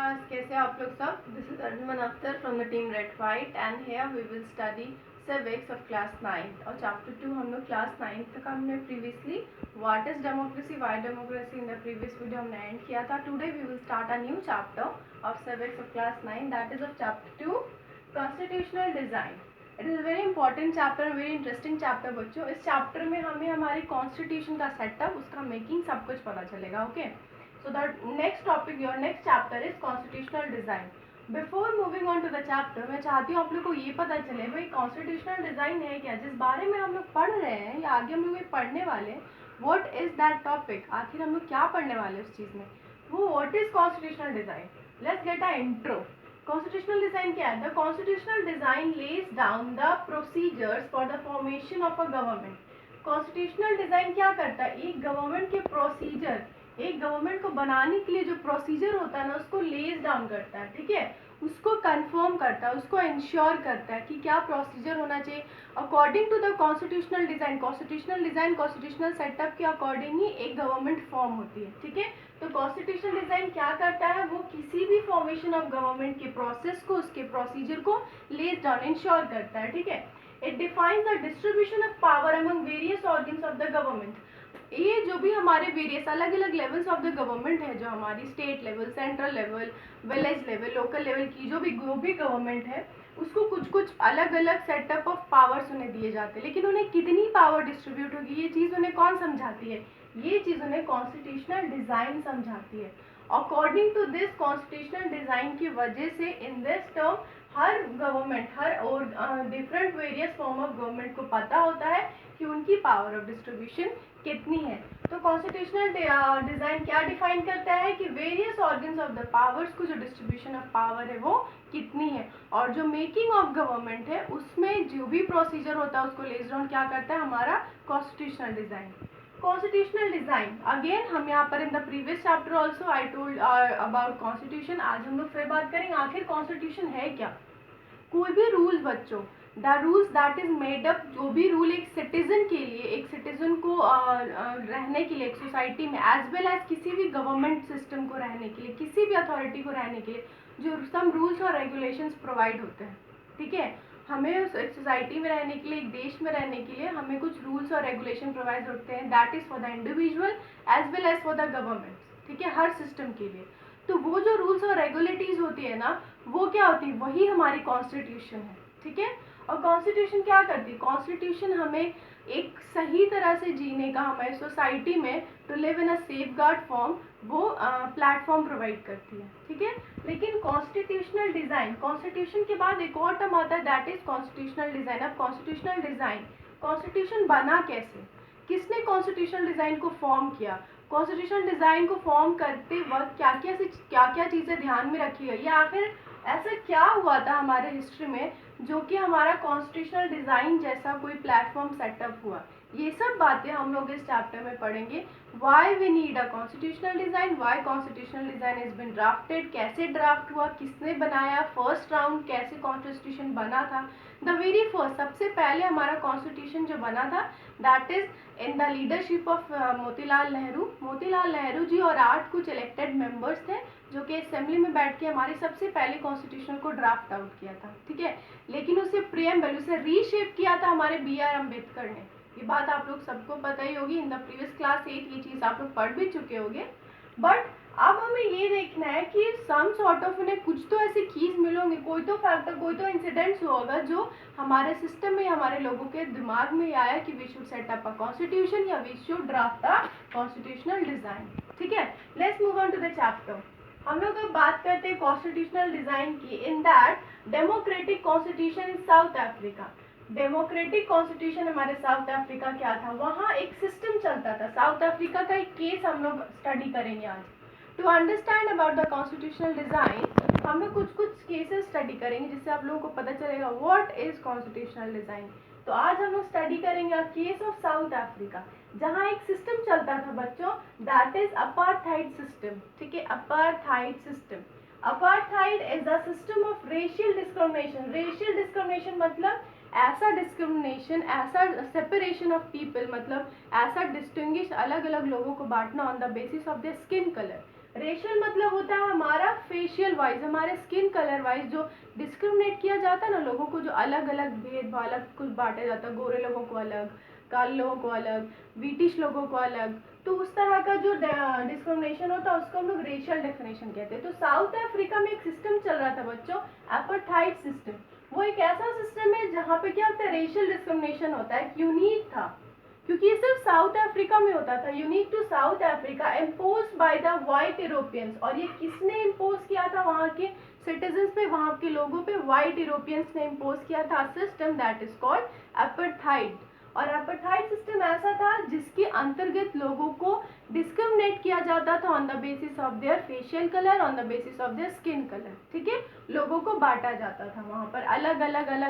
कैसे आप लोग सब? This is Arjun Akhtar from the team red white and here we will study civics of class 9 और चैप्टर 2 हम लोग क्लास 9 तक हमने previously what is democracy, why democracy in the previous video हमने एंड किया था. Today we will start a new chapter of civics of class 9 that is of chapter 2 constitutional design. It is very important chapter, very interesting chapter बच्चों. इस chapter में हमें हमारी constitution का setup, उसका मेकिंग सब कुछ पता चलेगा. Okay, so the next topic, your next chapter is constitutional design. Before moving on to the chapter, मैं चाहती हूँ आप लोग को ये पता चले भाई कॉन्स्टिट्यूशनल डिज़ाइन है क्या, जिस बारे में हम लोग पढ़ रहे हैं या आगे हम लोग ये पढ़ने वाले हैं. व्हाट इज दैट टॉपिक, आखिर हम लोग क्या पढ़ने वाले हैं उस चीज़ में, वो what is constitutional design. Let's get a intro. Constitutional design क्या है? The constitutional design lays down the procedures for the formation of a government. Constitutional design क्या करता है? एक गवर्नमेंट के प्रोसीजर, एक गवर्नमेंट को बनाने के लिए जो प्रोसीजर होता है ना, उसको लेज डाउन करता है. ठीक है, उसको कंफर्म करता है, उसको इंश्योर करता है कि क्या प्रोसीजर होना चाहिए according to the constitutional design. Constitutional design constitutional setup के अकॉर्डिंग ही एक गवर्नमेंट फॉर्म होती है. ठीक है, तो कॉन्स्टिट्यूशनल डिज़ाइन क्या करता है? वो किसी भी फॉर्मेशन ऑफ गवर्नमेंट के प्रोसेस को, उसके प्रोसीजर को लेज डाउन, इंश्योर करता है. ठीक है, it defines the distribution of power among various organs of the government. ये जो भी हमारे वेरियस अलग अलग लेवल्स ऑफ द गवर्नमेंट है, जो हमारी state level, central level, village level, local level की जो भी गवर्नमेंट है, उसको कुछ कुछ अलग अलग सेटअप ऑफ पावर्स उन्हें दिए जाते हैं. लेकिन उन्हें कितनी पावर डिस्ट्रीब्यूट होगी, ये चीज़ उन्हें कौन समझाती है? ये चीज़ उन्हें कॉन्स्टिट्यूशनल डिज़ाइन समझाती है. According to this constitutional design की वजह से इन दिस टर्म हर गवर्नमेंट, हर और different various form of government को पता होता है कि उनकी पावर ऑफ डिस्ट्रीब्यूशन कितनी है. तो कॉन्स्टिट्यूशनल डिज़ाइन क्या डिफाइन करता है कि various organs of the powers को जो डिस्ट्रीब्यूशन ऑफ पावर है वो कितनी है, और जो मेकिंग ऑफ गवर्नमेंट है उसमें जो भी प्रोसीजर होता है उसको लेज डाउन क्या करता है? हमारा constitutional design. Constitutional design again हम यहाँ पर इन the previous chapter also I told about constitution. आज हम लोग फिर बात करेंगे आखिर कॉन्स्टिट्यूशन है क्या. कोई भी रूल्स बच्चों, the rules that is made up, जो भी रूल एक सिटीजन के लिए, एक सिटीजन को रहने के लिए एक सोसाइटी में, एज वेल एज किसी भी गवर्नमेंट सिस्टम को रहने के लिए, किसी भी अथॉरिटी को रहने के लिए जो सम रूल्स और रेगुलेशंस प्रोवाइड होते हैं. ठीक है, हमें उस सोसाइटी में रहने के लिए, एक देश में रहने के लिए हमें कुछ रूल्स और रेगुलेशन प्रोवाइड होते हैं. That is for the individual as well as for the government. ठीक है, हर सिस्टम के लिए. तो वो जो रूल्स और रेगुलेटरीज होती है ना, वो क्या होती है? वही हमारी कॉन्स्टिट्यूशन है. ठीक है, और कॉन्स्टिट्यूशन क्या करती है? कॉन्स्टिट्यूशन हमें एक सही तरह से जीने का, हमारे सोसाइटी में to live in a safeguard form, वो प्लेटफॉर्म प्रोवाइड करती है. ठीक है, लेकिन कॉन्स्टिट्यूशनल डिज़ाइन, कॉन्स्टिट्यूशन के बाद एक और टर्म आता है दैट इज कॉन्स्टिट्यूशनल डिज़ाइन. अब कॉन्स्टिट्यूशनल डिज़ाइन, कॉन्स्टिट्यूशन बना कैसे, किसने कॉन्स्टिट्यूशनल डिज़ाइन को फॉर्म किया, कॉन्स्टिट्यूशनल डिज़ाइन को फॉर्म करते वक्त क्या क्या चीज़ें ध्यान में रखी गई, या आखिर ऐसा क्या हुआ था हमारे हिस्ट्री में जो कि हमारा कॉन्स्टिट्यूशनल डिज़ाइन जैसा कोई प्लेटफॉर्म सेटअप हुआ. ये सब बातें हम लोग इस चैप्टर में पढ़ेंगे. Why we need a constitutional design, why constitutional design is been drafted, कैसे ड्राफ्ट हुआ, किसने बनाया, फर्स्ट राउंड कैसे कॉन्स्टिट्यूशन बना था. द वेरी फर्स्ट, सबसे पहले हमारा कॉन्स्टिट्यूशन जो बना था that is in the leadership of Motilal Nehru. Motilal Nehru ji और 8 कुछ इलेक्टेड मेंबर्स थे जो कि असेंबली में बैठ के हमारे सबसे पहले कॉन्स्टिट्यूशन को ड्राफ्ट आउट किया था. ठीक है, लेकिन उसे प्रीएम्बल, उसे रीशेप किया था हमारे B.R. अम्बेडकर ने. ये बात आप लोग सबको पता ही होगी. इन द प्रीवियस क्लास 8 ये चीज़ आप लोग पढ़ भी चुके होंगे. बट अब हमें ये देखना है कि सम सॉर्ट ऑफ उन्हें कुछ तो ऐसे कीज मिलोगे, कोई तो फैक्टर, कोई तो इंसिडेंट्स होगा जो हमारे सिस्टम में, हमारे लोगों के दिमाग में आया कि we should set up a constitution या we should draft a constitutional design. ठीक है, let's move on to the chapter. हम लोग अब बात करते हैं कॉन्स्टिट्यूशनल डिज़ाइन की. In that democratic constitution in South Africa. Democratic constitution हमारे साउथ अफ्रीका क्या था, वहाँ एक सिस्टम चलता था. साउथ अफ्रीका का एक केस हम लोग स्टडी करेंगे आज. To understand about the constitutional design हम लोग कुछ कुछ केसेस स्टडी करेंगे जिससे आप लोगों को पता चलेगा व्हाट इज कॉन्स्टिट्यूशनल डिज़ाइन. तो आज हम लोग स्टडी करेंगे केस ऑफ साउथ अफ्रीका, जहाँ एक सिस्टम चलता था बच्चों, दैट इज अपार्थाइड सिस्टम. ठीक है, apartheid system. Apartheid is a system of racial discrimination. Racial discrimination मतलब ऐसा डिस्क्रिमिनेशन, ऐसा सेपरेशन ऑफ पीपल, मतलब ऐसा डिस्टिंग्विश, अलग अलग लोगों को बांटना on the basis of their skin colour. Racial मतलब होता है हमारा रेशियल वाइज, हमारे स्किन कलर वाइज जो डिस्क्रिमिनेट किया जाता है ना लोगों को, जो अलग अलग भेदभाव अलग कुछ बांटा जाता है, गोरे लोगों को अलग, काले लोगों को अलग, ब्रिटिश लोगों को अलग, तो उस तरह का जो डिस्क्रिमिनेशन होता है उसको हम लोग रेशियल डिस्क्रिमिनेशन कहते हैं। तो साउथ अफ्रीका में एक सिस्टम चल रहा था बच्चों, अपार्थाइड सिस्टम। वो एक ऐसा सिस्टम है जहाँ पे क्या होता है, रेशियल डिस्क्रिमिनेशन होता है, यूनिक था क्योंकि ये सिर्फ साउथ अफ्रीका में होता था, unique to South Africa, impose by the white Europeans. और ये किसने इम्पोज किया था वहाँ के सिटीजन्स पे, वहाँ के लोगों पे वाइट यूरोपियंस ने इम्पोज किया था system that is called apartheid. और अपार्थाइड सिस्टम ऐसा था जिसके अंतर्गत लोगों को डिस्क्रिमिनेट किया जाता था on the basis of their facial colour, on the basis of their skin colour, ठीक है। लोगों को बांटा जाता था वहाँ पर, अलग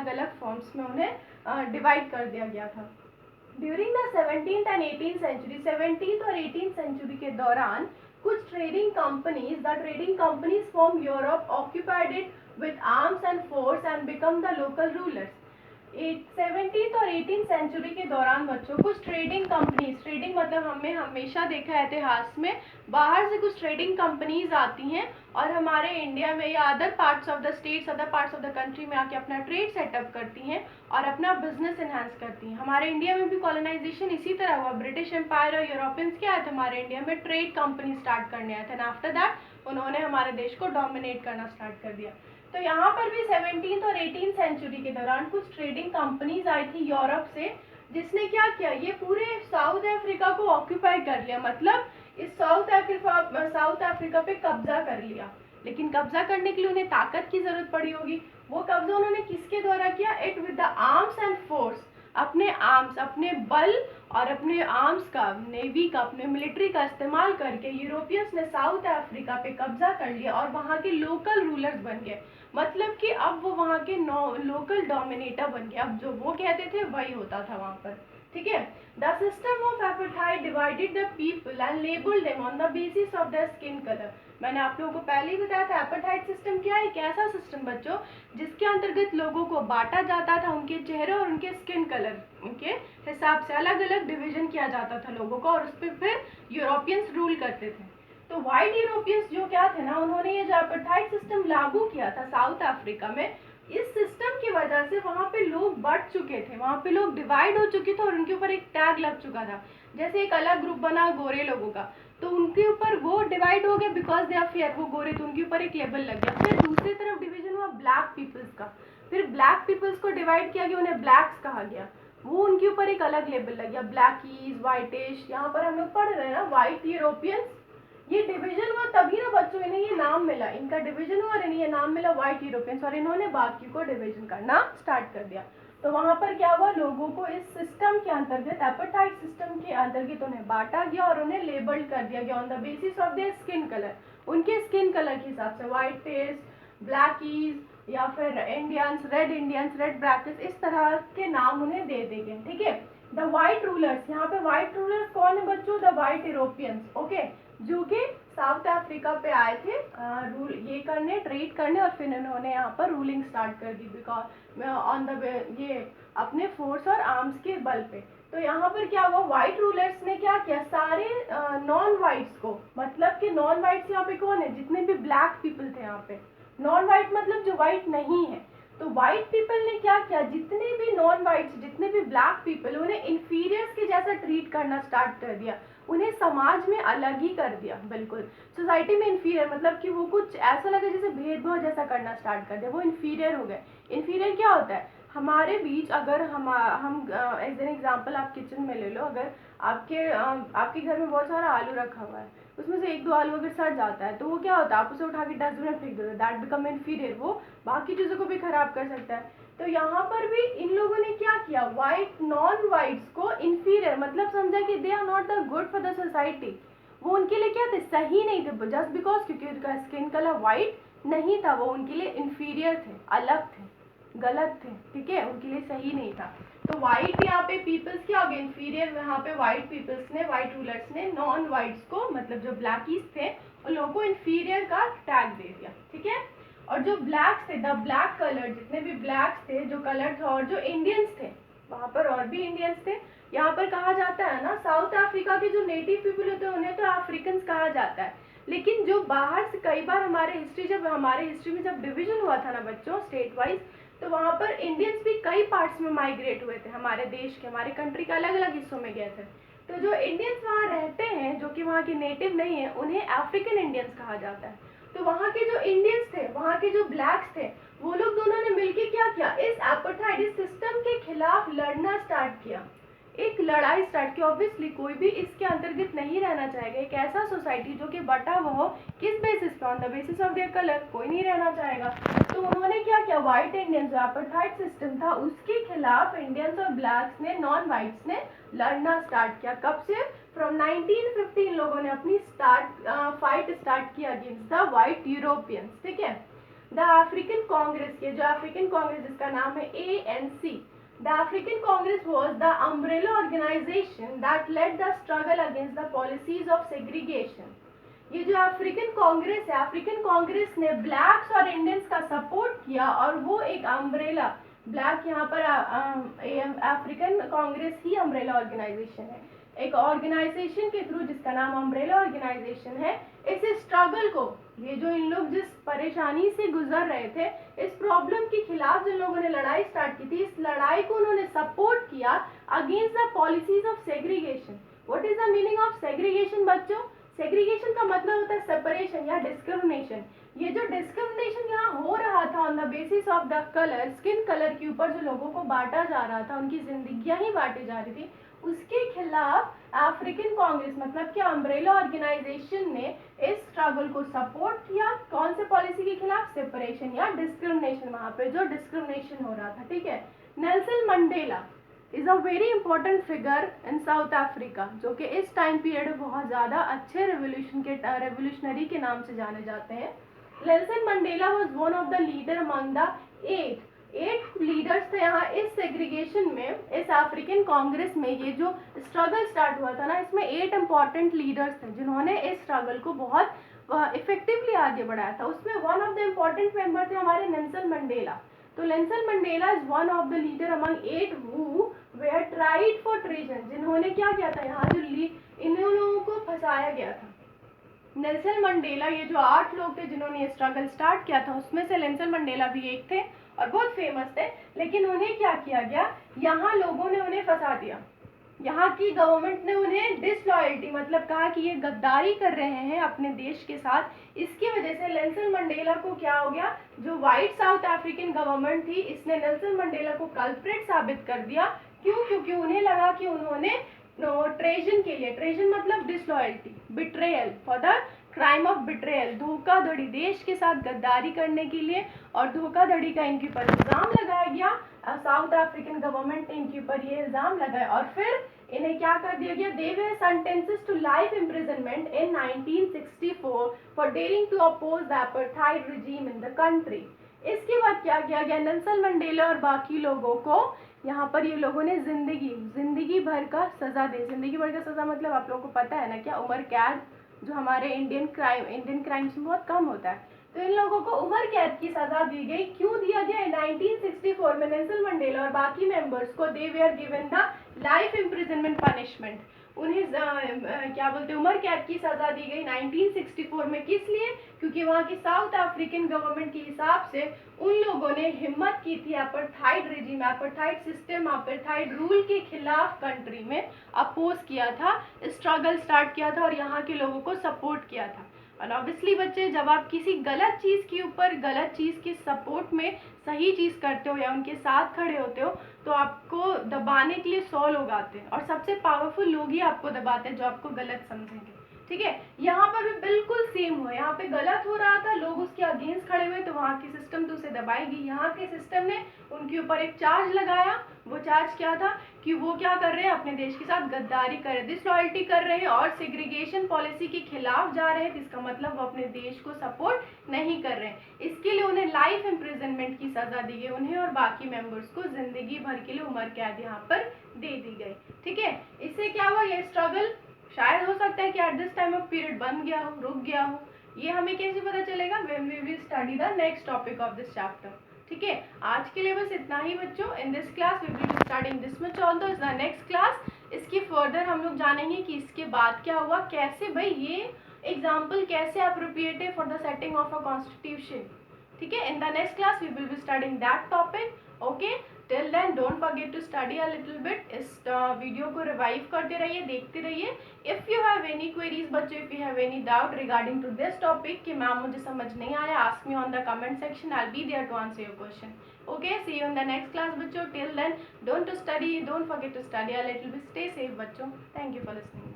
अलग फॉर्म्स में उन्हें डिवाइड कर दिया गया था। During the 17th and 18th century, 17th और 18th सेंचुरी के दौरान कुछ trading companies from Europe occupied it with arms and force and become the local rulers. 17th और 18th सेंचुरी के दौरान बच्चों कुछ ट्रेडिंग मतलब हमने हमेशा देखा है इतिहास में, बाहर से कुछ ट्रेडिंग कंपनीज आती हैं और हमारे इंडिया में या other parts of the states, other parts of the country में आके अपना ट्रेड सेटअप करती हैं और अपना बिजनेस एनहांस करती हैं। हमारे इंडिया में भी कॉलोनाइजेशन इसी तरह हुआ, ब्रिटिश एम्पायर और यूरोपियंस क्या आए थे हमारे इंडिया में, ट्रेड कंपनी स्टार्ट करने आए थे, एंड आफ्टर दैट उन्होंने हमारे देश को डोमिनेट करना स्टार्ट कर दिया। तो यहाँ पर भी 17th और 18th सेंचुरी के दौरान कुछ ट्रेडिंग कंपनीज आई थी यूरोप से, जिसने क्या किया, ये पूरे साउथ अफ्रीका को ऑक्यूपाई कर लिया, मतलब इस साउथ अफ्रीका पे कब्जा कर लिया। लेकिन कब्जा करने के लिए उन्हें ताकत की जरूरत पड़ी होगी। वो कब्जा उन्होंने किसके द्वारा किया, it with the arms and force, अपने आर्म्स, अपने बल और अपने आर्म्स का, नेवी का, अपने मिलिट्री का इस्तेमाल करके यूरोपियंस ने साउथ अफ्रीका पे कब्जा कर लिया और वहाँ के लोकल रूलर्स बन गए। मतलब कि अब वो वहाँ के लोकल डोमिनेटर बन गए, अब जो वो कहते थे वही होता था वहाँ पर, ठीक है। The system of apartheid divided the people and labelled them on the basis of their skin colour. मैंने आप लोगों को पहले ही बताया था अपार्थाइड सिस्टम क्या है, एक ऐसा सिस्टम बच्चों जिसके अंतर्गत लोगों को बांटा जाता था उनके चेहरे और उनके स्किन कलर, उनके हिसाब से अलग अलग डिवीजन किया जाता था लोगों को, और उस पर फिर यूरोपियंस रूल करते थे। तो वाइट यूरोपियंस जो क्या थे ना, उन्होंने ये जो अपार्थाइड सिस्टम लागू किया था साउथ अफ्रीका में, इस सिस्टम की वजह से वहाँ पे लोग बढ़ चुके थे, वहाँ पे लोग डिवाइड हो चुके थे और उनके ऊपर एक टैग लग चुका था। जैसे एक अलग ग्रुप बना गोरे लोगों का, तो उनके ऊपर वो डिवाइड हो गए बिकॉज दे आर फेयर, वो गोरे, तो उनके ऊपर एक लेबल लग गया। फिर दूसरी तरफ डिवीजन हुआ ब्लैक पीपल्स का, फिर ब्लैक पीपल्स को डिवाइड किया गया, उन्हें ब्लैक्स कहा गया, वो उनके ऊपर एक अलग लेबल लग गया, ब्लैकीज, व्हाइटिश। यहाँ पर हम लोग पढ़ रहे हैं ना व्हाइट यूरोपियंस, ये डिवीजन हुआ तभी ना बच्चों इन्हें ये नाम मिला, इनका डिवीजन हुआ और इन्हें ये नाम मिला व्हाइट यूरोपियंस, और इन्होंने बाकी को डिवीजन करना स्टार्ट कर दिया। तो वहां पर क्या हुआ, लोगों को इस सिस्टम के अंतर्गत, अपार्थाइड सिस्टम के अंतर्गत उन्हें बांटा गया और उन्हें लेबल्ड कर दिया गया on the basis of their skin colour, उनके स्किन कलर के हिसाब से, व्हाइट फेस, ब्लैकीज या फिर इंडियंस, रेड ब्रैकेट्स, इस तरह के नाम उन्हें दे देंगे, ठीक है। द व्हाइट रूलर्स, यहाँ पे व्हाइट रूलर्स कौन है बच्चों, द व्हाइट यूरोपियंस, ओके, जो कि साउथ अफ्रीका पे आए थे रूल ये करने, ट्रेड करने, और फिर इन्होंने यहाँ पर रूलिंग स्टार्ट कर दी बिकॉज ऑन द ये अपने फोर्स और आर्म्स के बल पे। तो यहाँ पर क्या हुआ, व्हाइट रूलर्स ने क्या किया, सारे नॉन व्हाइट्स को, मतलब कि नॉन व्हाइट्स यहाँ पे कौन है, जितने भी ब्लैक पीपल थे यहाँ पे, नॉन व्हाइट मतलब जो व्हाइट नहीं है, तो व्हाइट पीपल ने क्या किया, जितने भी नॉन व्हाइट्स, जितने भी ब्लैक पीपल, उन्हें इंफीरियर्स के जैसा ट्रीट करना स्टार्ट कर दिया, उन्हें समाज में अलग ही कर दिया, बिल्कुल सोसाइटी में इंफीरियर, मतलब कि वो कुछ ऐसा लगा जैसे भेदभाव जैसा करना स्टार्ट कर दिया, वो इंफीरियर हो गए। इंफीरियर क्या होता है, हमारे बीच अगर हम एज एन एग्जांपल आप किचन में ले लो, अगर आपके घर में बहुत सारा आलू रखा हुआ है, उसमें से एक दो आलू अगर सड़ जाता है तो वो क्या होता है, आप उसे उठा के डस्टबिन में फेंक देते, दैट बिकम इंफीरियर, वो बाकी चीज़ों को भी खराब कर सकता है। तो यहाँ पर भी इन लोगों ने क्या किया, वाइट नॉन वाइट्स को इंफीरियर, मतलब समझा कि they are not the good for the society, वो उनके लिए क्या थे, सही नहीं थे, जस्ट बिकॉज क्योंकि उनका स्किन कलर वाइट नहीं था, वो उनके लिए इंफीरियर थे, अलग थे, गलत थे, ठीक है, उनके लिए सही नहीं था। तो वाइट यहाँ पे पीपल्स क्या हो गए, इंफीरियर, यहाँ पे वाइट पीपल्स ने, वाइट रूलर्स ने नॉन वाइट्स को, मतलब जो ब्लैकीज थे उन लोगों को इंफीरियर का टैग दे दिया, ठीक है। और जो ब्लैक्स थे, द ब्लैक कलर, जितने भी ब्लैक्स थे, जो कलर था, और जो इंडियंस थे, वहाँ पर और भी इंडियंस थे, यहाँ पर कहा जाता है ना, साउथ अफ्रीका के जो नेटिव पीपल होते हैं उन्हें तो अफ्रीकन्स कहा जाता है, लेकिन जो बाहर से कई बार हमारे हिस्ट्री में जब डिवीजन हुआ था ना बच्चों स्टेट वाइज, तो वहाँ पर इंडियंस भी कई पार्ट्स में माइग्रेट हुए थे, हमारे देश के, हमारे कंट्री के अलग अलग हिस्सों में गए थे। तो जो इंडियंस वहाँ रहते हैं जो कि वहाँ के नेटिव नहीं है, उन्हें अफ्रीकन इंडियंस कहा जाता है। तो वहाँ के जो इंडियंस थे, वहाँ के जो ब्लैक्स थे, वो लोग दोनों ने मिलकर क्या किया, इस एपार्थाइड सिस्टम के खिलाफ लड़ना स्टार्ट किया, एक लड़ाई स्टार्ट की। ऑब्वियसली कोई भी इसके अंतर्गत नहीं रहना चाहेगा, एक ऐसा सोसाइटी जो कि बटा हुआ हो, किस बेसिस पे, on the basis of their colour, कोई नहीं रहना चाहेगा। तो उन्होंने क्या किया, व्हाइट इंडियंस, जो एपार्थाइड सिस्टम था उसके खिलाफ इंडियंस और ब्लैक्स ने, नॉन व्हाइट्स ने लड़ना स्टार्ट किया। कब से? फ्रॉम 1950 इन लोगों ने अपनी फाइट स्टार्ट किया अगेंस्ट द व्हाइट यूरोपियंस, ठीक है। द अफ्रीकन कांग्रेस, ये जो अफ्रीकन कांग्रेस जिसका नाम है ANC, the African Congress was the umbrella organization that led the struggle against the policies of segregation. ये जो अफ्रीकन कांग्रेस है, अफ्रीकन कांग्रेस ने ब्लैक्स और इंडियंस का सपोर्ट किया, और वो एक अम्ब्रेला, ब्लैक यहाँ पर अफ्रीकन कांग्रेस ही अम्ब्रेला ऑर्गेनाइजेशन है, एक ऑर्गेनाइजेशन के थ्रू जिसका नाम अम्ब्रेला ऑर्गेनाइजेशन है, इस स्ट्रगल को, ये जो इन लोग जिस परेशानी से गुजर रहे थे, इस प्रॉब्लम के खिलाफ जिन लोगों ने लड़ाई स्टार्ट की थी, इस लड़ाई को उन्होंने सपोर्ट किया against the policies of segregation. What is the meaning of segregation बच्चों? सेग्रीगेशन का मतलब होता है सेपरेशन या डिस्क्रिमिनेशन। ये जो डिस्क्रिमिनेशन यहाँ हो रहा था on the basis of the colour, skin colour के ऊपर जो लोगों को बांटा जा रहा था, उनकी जिंदगियां ही बांटी जा रही थी, उसके खिलाफ अफ्रीकन कांग्रेस मतलब कि अम्ब्रेला ऑर्गेनाइजेशन ने इस स्ट्रगल को सपोर्ट किया। कौन से पॉलिसी के खिलाफ? सेपरेशन या डिस्क्रिमिनेशन, वहां पे जो डिस्क्रिमिनेशन हो रहा था, ठीक है। Nelson Mandela is a very important figure in South Africa, जो कि इस टाइम पीरियड बहुत ज्यादा अच्छे रेवोल्यूशनरी के नाम से जाने जाते हैं। Nelson Mandela was one of the leader among the eight leaders थे यहाँ इस सेग्रीगेशन में, इस अफ्रीकन कांग्रेस में। ये जो स्ट्रगल स्टार्ट हुआ था ना, इसमें 8 इंपॉर्टेंट लीडर्स थे जिन्होंने इस स्ट्रगल को बहुत इफेक्टिवली आगे बढ़ाया था। उसमें one of the important member थे हमारे नेल्सन मंडेला। तो Nelson Mandela is one of the leader among 8 who were tried for treason, जिन्होंने क्या किया था, यहाँ जो इन लोगों को फंसाया गया था। नेल्सन मंडेला, ये जो 8 लोग थे जिन्होंने ये स्ट्रगल स्टार्ट किया था, उसमें से नेल्सन मंडेला भी एक थे और बहुत फेमस थे। लेकिन उन्हें क्या किया गया, यहाँ लोगों ने उन्हें फंसा दिया, यहाँ की गवर्नमेंट ने उन्हें डिसलॉयल्टी मतलब कहा कि ये गद्दारी कर रहे हैं अपने देश के साथ। इसकी वजह से नेल्सन मंडेला को क्या हो गया, जो व्हाइट साउथ अफ्रीकन गवर्नमेंट थी, इसने नेल्सन मंडेला को कल्प्रिट साबित कर दिया। क्यों? क्योंकि उन्हें लगा कि उन्होंने ट्रेजन के लिए, ट्रेजन मतलब disloyalty, betrayal, for the crime of betrayal, धोखाधड़ी, देश के साथ गद्दारी करने के लिए, और धोखाधड़ी का इनके ऊपर इल्जाम लगाया गया। साउथ अफ्रीकन गवर्नमेंट ने इनके ऊपर ये इल्जाम लगाया और फिर इन्हें क्या कर दिया गया, they were sentences to life imprisonment in 1964 for daring to oppose the apartheid regime in the country. इसके बाद क्या किया गया, नेल्सन मंडेला और बाकी लोगों को यहाँ पर ये लोगों ने जिंदगी भर का सजा दी। जिंदगी भर का सजा मतलब आप लोगों को पता है ना क्या, उम्र कैद, जो हमारे इंडियन क्राइम्स में बहुत कम होता है। तो इन लोगों को उम्र कैद की सजा दी गई। क्यों दिया गया? 1964 में नेल्सन मंडेला और बाकी मेंबर्स को they were given the life imprisonment punishment, उन्हें क्या बोलते, उम्र कैद की सजा दी गई 1964 में। किस लिए? क्योंकि वहाँ की साउथ अफ्रीकन गवर्नमेंट के हिसाब से उन लोगों ने हिम्मत की थी apartheid regime, apartheid system, apartheid rule के खिलाफ कंट्री में अपोज किया था, स्ट्रगल स्टार्ट किया था और यहाँ के लोगों को सपोर्ट किया था। और ऑब्वियसली बच्चे, जब आप किसी गलत चीज़ के ऊपर, गलत चीज़ के सपोर्ट में सही चीज़ करते हो या उनके साथ खड़े होते हो, तो आपको दबाने के लिए 100 लोग आते हैं और सबसे पावरफुल लोग ही आपको दबाते हैं जो आपको गलत समझेंगे। ठीक है, यहाँ पर भी बिल्कुल सेम हुआ। यहाँ पे गलत हो रहा था, लोग उसके अगेंस्ट खड़े हुए, तो वहाँ की सिस्टम तो उसे दबाएगी। यहाँ के सिस्टम ने उनके ऊपर एक चार्ज लगाया। वो चार्ज क्या था कि वो क्या कर रहे हैं, अपने देश के साथ गद्दारी कर रहे हैं, डिसलॉयल्टी कर रहे हैं और सेग्रीगेशन पॉलिसी के खिलाफ जा रहे हैं। जिसका मतलब वो अपने देश को सपोर्ट नहीं कर रहे हैं। इसके लिए उन्हें लाइफ इम्प्रिजनमेंट की सजा दी गई, उन्हें और बाकी मेंबर्स को जिंदगी भर के लिए उम्र कैद यहाँ पर दे दी गई। ठीक है, इससे क्या हुआ, ये स्ट्रगल शायद हो सकता है कि at this time of period बंद गया हो, रुक गया हो। ये हमें कैसे पता चलेगा? When we will study the next topic of this chapter. ठीक है, आज के लिए बस इतना ही बच्चों। In this class we will be starting this much, although is the next class. इसकी फर्दर हम लोग जानेंगे कि इसके बाद क्या हुआ, कैसे भाई ये एग्जाम्पल कैसे अप्रोप्रिएट है for the setting of a constitution. ठीक है, in the next class we will be studying that topic. Okay, till then don't forget to study a little bit. इस वीडियो को रिवाइव करते रहिए, देखते रहिए. If you have any queries बच्चों, if you have any doubt regarding to this topic कि ma'am मुझे समझ नहीं आया, ask me on the comment section. I will be there to answer your question. Okay, see you in the next class बच्चों. Till then don't forget to study a little bit. Stay safe बच्चों. Thank you for listening.